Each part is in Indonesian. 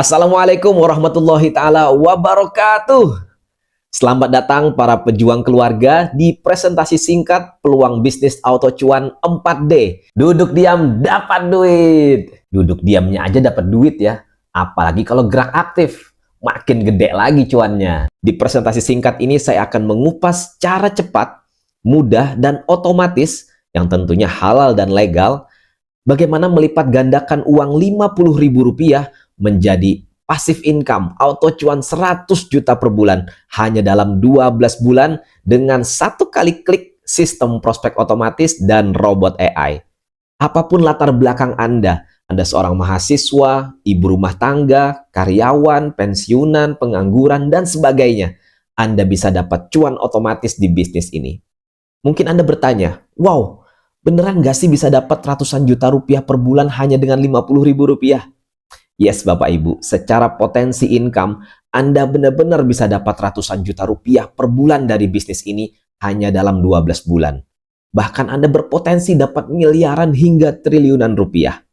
Assalamualaikum warahmatullahi taala wabarakatuh. Selamat datang para pejuang keluarga di presentasi singkat peluang bisnis auto cuan 4D. Duduk diam dapat duit. Duduk diamnya aja dapat duit ya. Apalagi kalau gerak aktif, makin gede lagi cuannya. Di presentasi singkat ini saya akan mengupas cara cepat, mudah dan otomatis yang tentunya halal dan legal bagaimana melipat gandakan uang Rp50.000 menjadi passive income auto cuan 100 juta per bulan hanya dalam 12 bulan dengan satu kali klik sistem prospek otomatis dan robot AI. Apapun latar belakang Anda seorang mahasiswa, ibu rumah tangga, karyawan, pensiunan, pengangguran, dan sebagainya, Anda bisa dapat cuan otomatis di bisnis ini. Mungkin Anda bertanya, wow, beneran nggak sih bisa dapat ratusan juta rupiah per bulan hanya dengan Rp50.000? Yes, Bapak Ibu, secara potensi income, Anda benar-benar bisa dapat ratusan juta rupiah per bulan dari bisnis ini hanya dalam 12 bulan. Bahkan Anda berpotensi dapat miliaran hingga triliunan rupiah.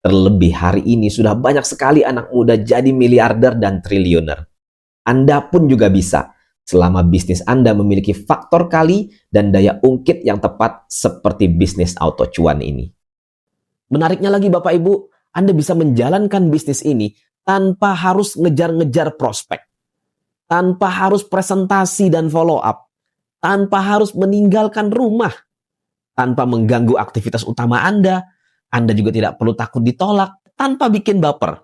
Terlebih hari ini sudah banyak sekali anak muda jadi miliarder dan triliuner. Anda pun juga bisa, selama bisnis Anda memiliki faktor kali dan daya ungkit yang tepat seperti bisnis auto cuan ini. Menariknya lagi Bapak Ibu, Anda bisa menjalankan bisnis ini tanpa harus ngejar-ngejar prospek, tanpa harus presentasi dan follow up, tanpa harus meninggalkan rumah, tanpa mengganggu aktivitas utama Anda juga tidak perlu takut ditolak, tanpa bikin baper.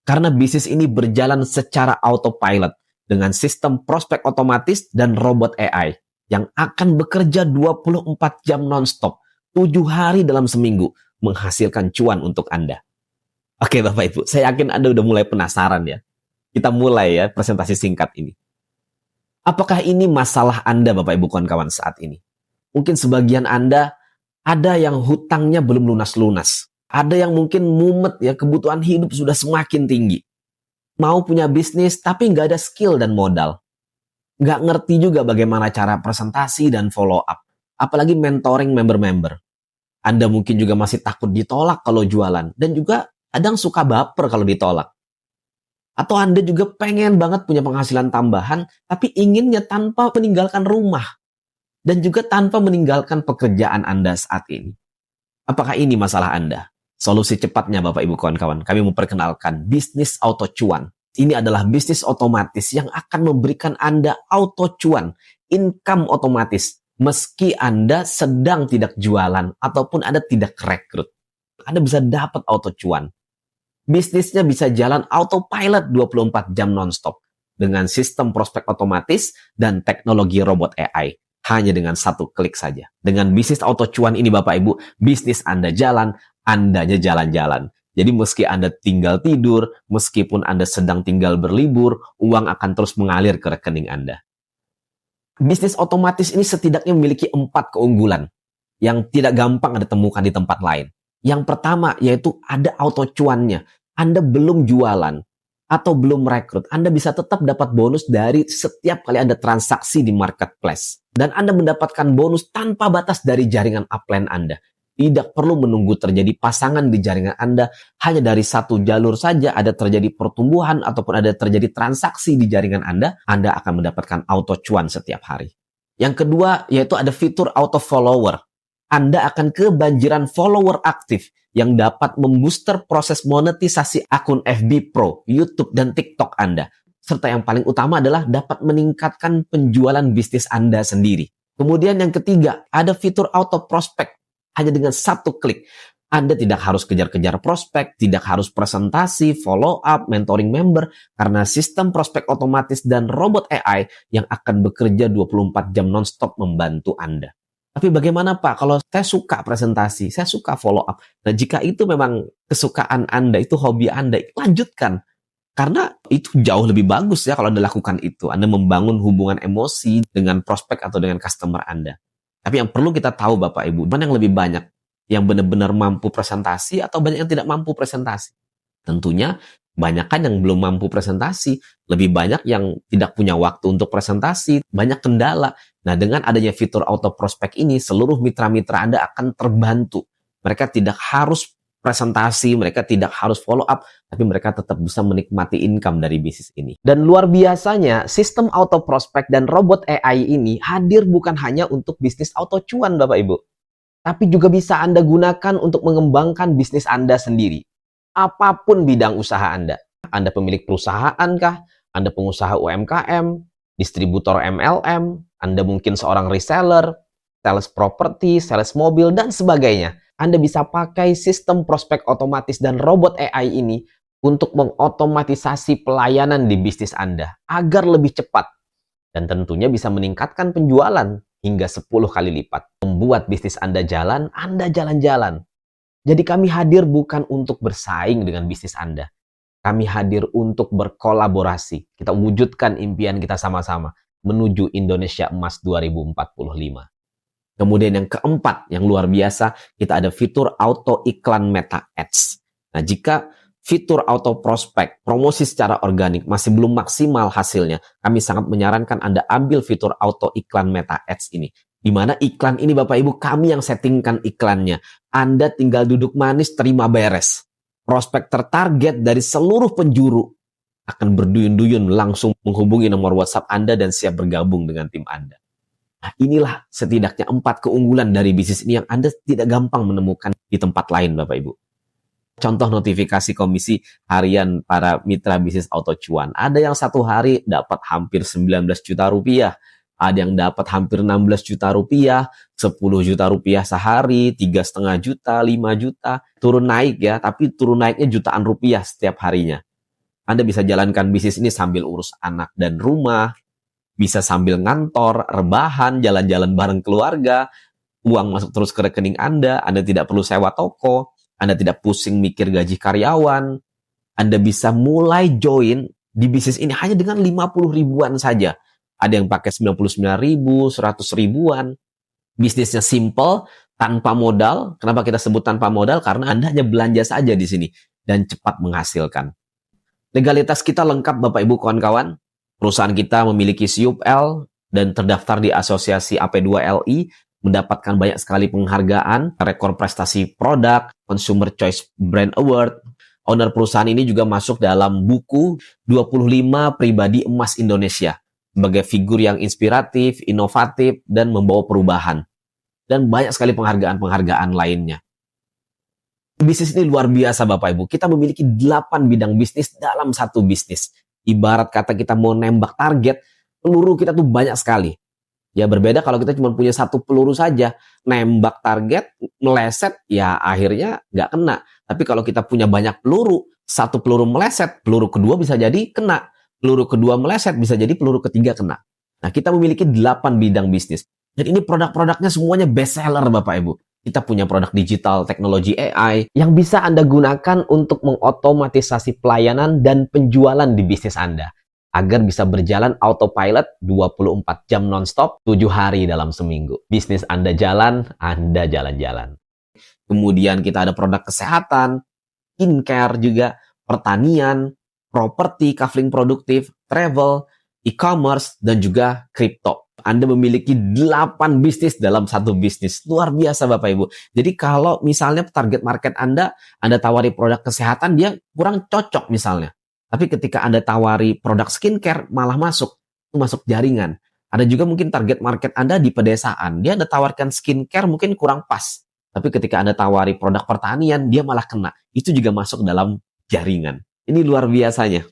Karena bisnis ini berjalan secara autopilot dengan sistem prospek otomatis dan robot AI yang akan bekerja 24 jam non-stop, 7 hari dalam seminggu, menghasilkan cuan untuk Anda. Oke Bapak Ibu, saya yakin Anda udah mulai penasaran ya. Kita mulai ya presentasi singkat ini. Apakah ini masalah Anda Bapak Ibu kawan-kawan saat ini? Mungkin sebagian Anda ada yang hutangnya belum lunas-lunas. Ada yang mungkin mumet ya, kebutuhan hidup sudah semakin tinggi. Mau punya bisnis tapi nggak ada skill dan modal. Nggak ngerti juga bagaimana cara presentasi dan follow up. Apalagi mentoring member-member. Anda mungkin juga masih takut ditolak kalau jualan. Dan juga kadang suka baper kalau ditolak. Atau Anda juga pengen banget punya penghasilan tambahan, tapi inginnya tanpa meninggalkan rumah. Dan juga tanpa meninggalkan pekerjaan Anda saat ini. Apakah ini masalah Anda? Solusi cepatnya Bapak Ibu kawan-kawan, kami memperkenalkan bisnis auto cuan. Ini adalah bisnis otomatis yang akan memberikan Anda auto cuan, income otomatis, meski Anda sedang tidak jualan ataupun Anda tidak rekrut. Anda bisa dapat auto cuan. Bisnisnya bisa jalan autopilot 24 jam non-stop dengan sistem prospek otomatis dan teknologi robot AI. Hanya dengan satu klik saja. Dengan bisnis auto cuan ini Bapak Ibu, bisnis Anda jalan, Andanya jalan-jalan. Jadi meski Anda tinggal tidur, meskipun Anda sedang tinggal berlibur, uang akan terus mengalir ke rekening Anda. Bisnis otomatis ini setidaknya memiliki 4 keunggulan yang tidak gampang Anda temukan di tempat lain. Yang pertama yaitu ada auto cuannya. Anda belum jualan atau belum merekrut, Anda bisa tetap dapat bonus dari setiap kali Anda transaksi di marketplace. Dan Anda mendapatkan bonus tanpa batas dari jaringan upline Anda. Tidak perlu menunggu terjadi pasangan di jaringan Anda. Hanya dari satu jalur saja ada terjadi pertumbuhan ataupun ada terjadi transaksi di jaringan Anda akan mendapatkan auto cuan setiap hari. Yang kedua yaitu ada fitur auto follower. Anda akan kebanjiran follower aktif yang dapat membooster proses monetisasi akun FB Pro, YouTube, dan TikTok Anda. Serta yang paling utama adalah dapat meningkatkan penjualan bisnis Anda sendiri. Kemudian yang ketiga, ada fitur auto prospek. Hanya dengan satu klik, Anda tidak harus kejar-kejar prospek, tidak harus presentasi, follow up, mentoring member, karena sistem prospek otomatis dan robot AI yang akan bekerja 24 jam non-stop membantu Anda. Tapi bagaimana Pak, kalau saya suka presentasi, saya suka follow up. Nah jika itu memang kesukaan Anda, itu hobi Anda, lanjutkan. Karena itu jauh lebih bagus ya kalau Anda lakukan itu. Anda membangun hubungan emosi dengan prospek atau dengan customer Anda. Tapi yang perlu kita tahu Bapak Ibu, mana yang lebih banyak? Yang benar-benar mampu presentasi atau banyak yang tidak mampu presentasi? Tentunya banyak kan yang belum mampu presentasi, lebih banyak yang tidak punya waktu untuk presentasi, banyak kendala. Nah, dengan adanya fitur auto prospek ini, seluruh mitra-mitra Anda akan terbantu. Mereka tidak harus presentasi, mereka tidak harus follow up, tapi mereka tetap bisa menikmati income dari bisnis ini. Dan luar biasanya, sistem auto prospek dan robot AI ini hadir bukan hanya untuk bisnis auto cuan, Bapak Ibu, tapi juga bisa Anda gunakan untuk mengembangkan bisnis Anda sendiri. Apapun bidang usaha Anda. Anda pemilik perusahaan kah? Anda pengusaha UMKM, distributor MLM, Anda mungkin seorang reseller, sales properti, sales mobil, dan sebagainya. Anda bisa pakai sistem prospek otomatis dan robot AI ini untuk mengotomatisasi pelayanan di bisnis Anda agar lebih cepat dan tentunya bisa meningkatkan penjualan hingga 10 kali lipat. Membuat bisnis Anda jalan-jalan. Jadi kami hadir bukan untuk bersaing dengan bisnis Anda. Kami hadir untuk berkolaborasi. Kita wujudkan impian kita sama-sama menuju Indonesia Emas 2045. Kemudian yang keempat, yang luar biasa, kita ada fitur auto iklan Meta Ads. Nah, jika fitur auto prospek, promosi secara organik masih belum maksimal hasilnya, kami sangat menyarankan Anda ambil fitur auto iklan Meta Ads ini. Di mana iklan ini Bapak Ibu, kami yang settingkan iklannya. Anda tinggal duduk manis, terima beres. Prospek tertarget dari seluruh penjuru akan berduyun-duyun langsung menghubungi nomor WhatsApp Anda dan siap bergabung dengan tim Anda. Nah, inilah setidaknya 4 keunggulan dari bisnis ini yang Anda tidak gampang menemukan di tempat lain, Bapak Ibu. Contoh notifikasi komisi harian para mitra bisnis auto cuan. Ada yang satu hari dapat hampir 19 juta rupiah. Ada yang dapat hampir 16 juta rupiah, 10 juta rupiah sehari, 3,5 juta, 5 juta. Turun naik ya, tapi turun naiknya jutaan rupiah setiap harinya. Anda bisa jalankan bisnis ini sambil urus anak dan rumah, bisa sambil ngantor, rebahan, jalan-jalan bareng keluarga, uang masuk terus ke rekening Anda tidak perlu sewa toko, Anda tidak pusing mikir gaji karyawan, Anda bisa mulai join di bisnis ini hanya dengan 50 ribuan saja. Ada yang pakai 99 ribu, 100 ribuan. Bisnisnya simple, tanpa modal. Kenapa kita sebut tanpa modal? Karena Anda hanya belanja saja di sini dan cepat menghasilkan. Legalitas kita lengkap Bapak Ibu kawan-kawan. Perusahaan kita memiliki SIUP-L dan terdaftar di Asosiasi AP2LI, mendapatkan banyak sekali penghargaan, rekor prestasi produk, Consumer Choice Brand Award. Owner perusahaan ini juga masuk dalam buku 25 pribadi emas Indonesia sebagai figur yang inspiratif, inovatif, dan membawa perubahan. Dan banyak sekali penghargaan-penghargaan lainnya. Bisnis ini luar biasa Bapak Ibu. Kita memiliki 8 bidang bisnis dalam satu bisnis. Ibarat kata kita mau nembak target, peluru kita tuh banyak sekali. Ya berbeda kalau kita cuma punya satu peluru saja, nembak target, meleset, ya akhirnya nggak kena. Tapi kalau kita punya banyak peluru, satu peluru meleset, peluru kedua bisa jadi kena. Peluru kedua meleset, bisa jadi peluru ketiga kena. Nah, kita memiliki 8 bidang bisnis. Dan ini produk-produknya semuanya best seller Bapak Ibu. Kita punya produk digital, teknologi AI, yang bisa Anda gunakan untuk mengotomatisasi pelayanan dan penjualan di bisnis Anda. Agar bisa berjalan autopilot 24 jam non-stop, 7 hari dalam seminggu. Bisnis Anda jalan, Anda jalan-jalan. Kemudian kita ada produk kesehatan, skincare juga, pertanian, properti, kafling produktif, travel, e-commerce, dan juga kripto. Anda memiliki 8 bisnis dalam satu bisnis. Luar biasa Bapak Ibu. Jadi kalau misalnya target market Anda tawari produk kesehatan, dia kurang cocok misalnya. Tapi ketika Anda tawari produk skincare, malah masuk jaringan. Ada juga mungkin target market Anda di pedesaan. Dia Anda tawarkan skincare mungkin kurang pas. Tapi ketika Anda tawari produk pertanian, dia malah kena. Itu juga masuk dalam jaringan. Ini luar biasanya.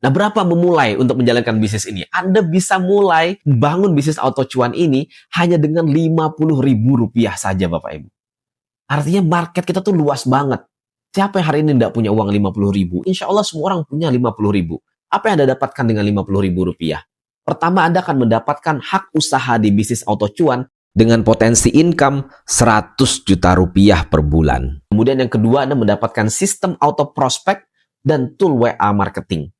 Nah, berapa memulai untuk menjalankan bisnis ini? Anda bisa mulai bangun bisnis auto cuan ini hanya dengan Rp50.000 saja, Bapak Ibu. Artinya market kita tuh luas banget. Siapa yang hari ini tidak punya uang 50.000? Insya Allah semua orang punya 50.000. Apa yang Anda dapatkan dengan Rp50.000? Pertama, Anda akan mendapatkan hak usaha di bisnis auto cuan dengan potensi income Rp100 juta per bulan. Kemudian yang kedua, Anda mendapatkan sistem auto prospek dan tool WA marketing.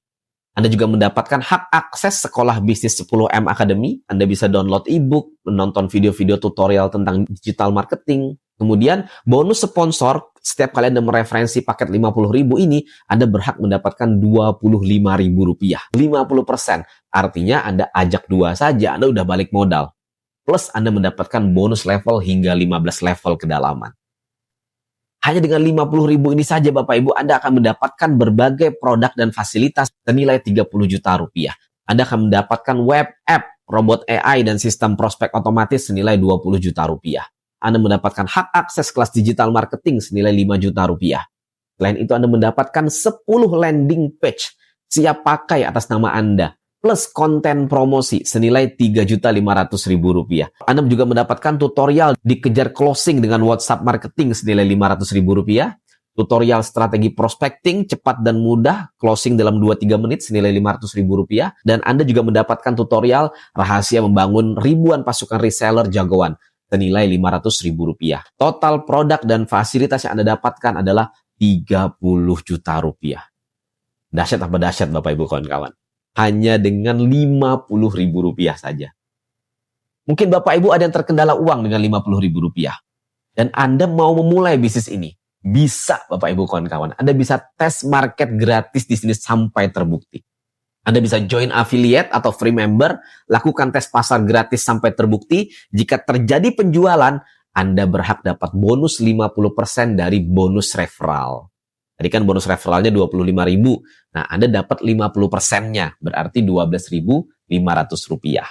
Anda juga mendapatkan hak akses sekolah bisnis 10M Academy. Anda bisa download e-book, menonton video-video tutorial tentang digital marketing. Kemudian bonus sponsor, setiap kali Anda mereferensi paket 50.000 ini, Anda berhak mendapatkan Rp25.000. 50%. Artinya Anda ajak 2 saja, Anda udah balik modal. Plus Anda mendapatkan bonus level hingga 15 level kedalaman. Hanya dengan 50.000 ini saja Bapak Ibu, Anda akan mendapatkan berbagai produk dan fasilitas senilai 30 juta rupiah. Anda akan mendapatkan web app, robot AI, dan sistem prospek otomatis senilai 20 juta rupiah. Anda mendapatkan hak akses kelas digital marketing senilai 5 juta rupiah. Selain itu, Anda mendapatkan 10 landing page siap pakai atas nama Anda, plus konten promosi senilai 3.500.000 rupiah. Anda juga mendapatkan tutorial dikejar closing dengan WhatsApp marketing senilai 500.000 rupiah, tutorial strategi prospecting cepat dan mudah, closing dalam 2-3 menit senilai 500.000 rupiah, dan Anda juga mendapatkan tutorial rahasia membangun ribuan pasukan reseller jagoan senilai 500.000 rupiah. Total produk dan fasilitas yang Anda dapatkan adalah 30 juta rupiah. Dahsyat apa dahsyat Bapak Ibu kawan-kawan? Hanya dengan 50.000 rupiah saja. Mungkin Bapak Ibu ada yang terkendala uang dengan 50.000 rupiah. Dan Anda mau memulai bisnis ini. Bisa Bapak Ibu kawan-kawan. Anda bisa tes market gratis di sini sampai terbukti. Anda bisa join affiliate atau free member, lakukan tes pasar gratis sampai terbukti. Jika terjadi penjualan, Anda berhak dapat bonus 50% dari bonus referral. Tadi kan bonus referralnya 25.000. Nah, Anda dapat 50%-nya, berarti 12.500 rupiah.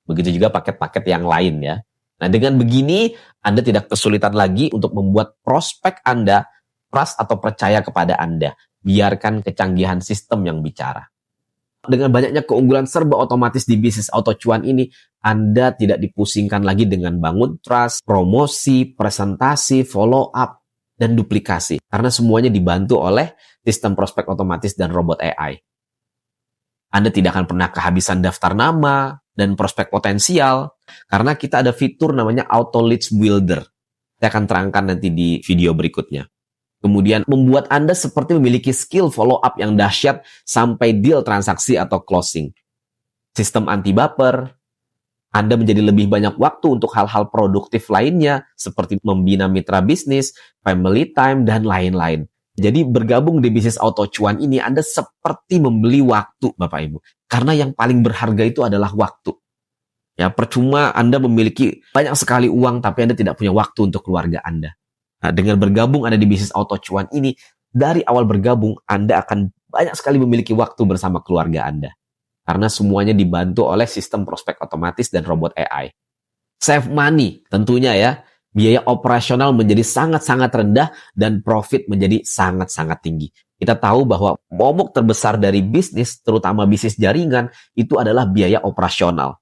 Begitu juga paket-paket yang lain ya. Nah, dengan begini, Anda tidak kesulitan lagi untuk membuat prospek Anda trust atau percaya kepada Anda. Biarkan kecanggihan sistem yang bicara. Dengan banyaknya keunggulan serba otomatis di bisnis auto cuan ini, Anda tidak dipusingkan lagi dengan bangun trust, promosi, presentasi, follow up, dan duplikasi. Karena semuanya dibantu oleh sistem prospek otomatis dan robot AI. Anda tidak akan pernah kehabisan daftar nama dan prospek potensial. Karena kita ada fitur namanya Auto Leads Builder. Saya akan terangkan nanti di video berikutnya. Kemudian membuat Anda seperti memiliki skill follow up yang dahsyat sampai deal transaksi atau closing. Sistem anti baper. Anda menjadi lebih banyak waktu untuk hal-hal produktif lainnya, seperti membina mitra bisnis, family time, dan lain-lain. Jadi bergabung di bisnis auto cuan ini, Anda seperti membeli waktu, Bapak Ibu. Karena yang paling berharga itu adalah waktu. Ya, percuma Anda memiliki banyak sekali uang, tapi Anda tidak punya waktu untuk keluarga Anda. Nah, dengan bergabung Anda di bisnis auto cuan ini, dari awal bergabung, Anda akan banyak sekali memiliki waktu bersama keluarga Anda. Karena semuanya dibantu oleh sistem prospek otomatis dan robot AI. Save money tentunya ya. Biaya operasional menjadi sangat-sangat rendah dan profit menjadi sangat-sangat tinggi. Kita tahu bahwa momok terbesar dari bisnis, terutama bisnis jaringan, itu adalah biaya operasional.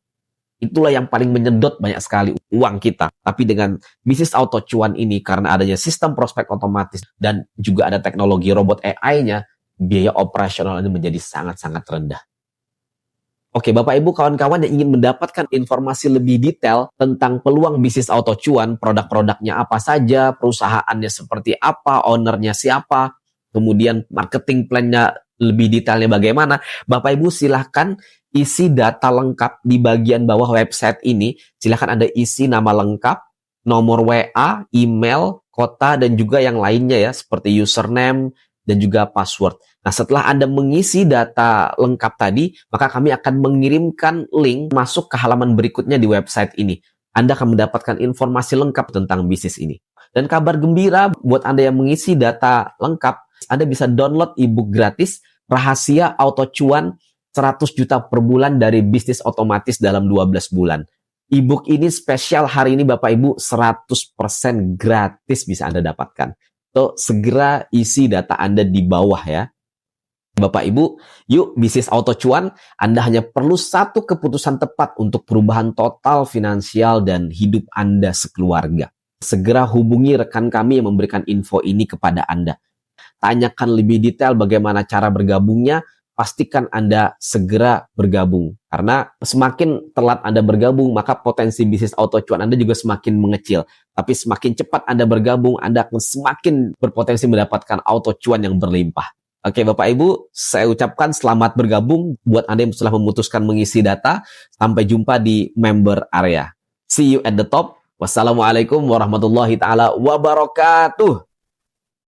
Itulah yang paling menyedot banyak sekali uang kita. Tapi dengan bisnis auto cuan ini, karena adanya sistem prospek otomatis dan juga ada teknologi robot AI-nya, biaya operasional ini menjadi sangat-sangat rendah. Oke, Bapak Ibu kawan-kawan yang ingin mendapatkan informasi lebih detail tentang peluang bisnis auto cuan, produk-produknya apa saja, perusahaannya seperti apa, ownernya siapa, kemudian marketing plan-nya lebih detailnya bagaimana, Bapak Ibu silahkan isi data lengkap di bagian bawah website ini. Silahkan Anda isi nama lengkap, nomor WA, email, kota, dan juga yang lainnya ya, seperti username dan juga password. Nah, setelah Anda mengisi data lengkap tadi, maka kami akan mengirimkan link masuk ke halaman berikutnya di website ini. Anda akan mendapatkan informasi lengkap tentang bisnis ini. Dan kabar gembira buat Anda yang mengisi data lengkap, Anda bisa download ebook gratis Rahasia Auto Cuan 100 juta per bulan dari bisnis otomatis dalam 12 bulan. Ebook ini spesial hari ini Bapak Ibu 100% gratis bisa Anda dapatkan. So, segera isi data Anda di bawah ya. Bapak Ibu, yuk bisnis auto cuan, Anda hanya perlu satu keputusan tepat untuk perubahan total finansial dan hidup Anda sekeluarga. Segera hubungi rekan kami yang memberikan info ini kepada Anda. Tanyakan lebih detail bagaimana cara bergabungnya, pastikan Anda segera bergabung. Karena semakin telat Anda bergabung, maka potensi bisnis auto cuan Anda juga semakin mengecil. Tapi semakin cepat Anda bergabung, Anda akan semakin berpotensi mendapatkan auto cuan yang berlimpah. Oke Bapak Ibu, saya ucapkan selamat bergabung buat Anda yang telah memutuskan mengisi data. Sampai jumpa di member area. See you at the top. Wassalamualaikum warahmatullahi taala wabarakatuh.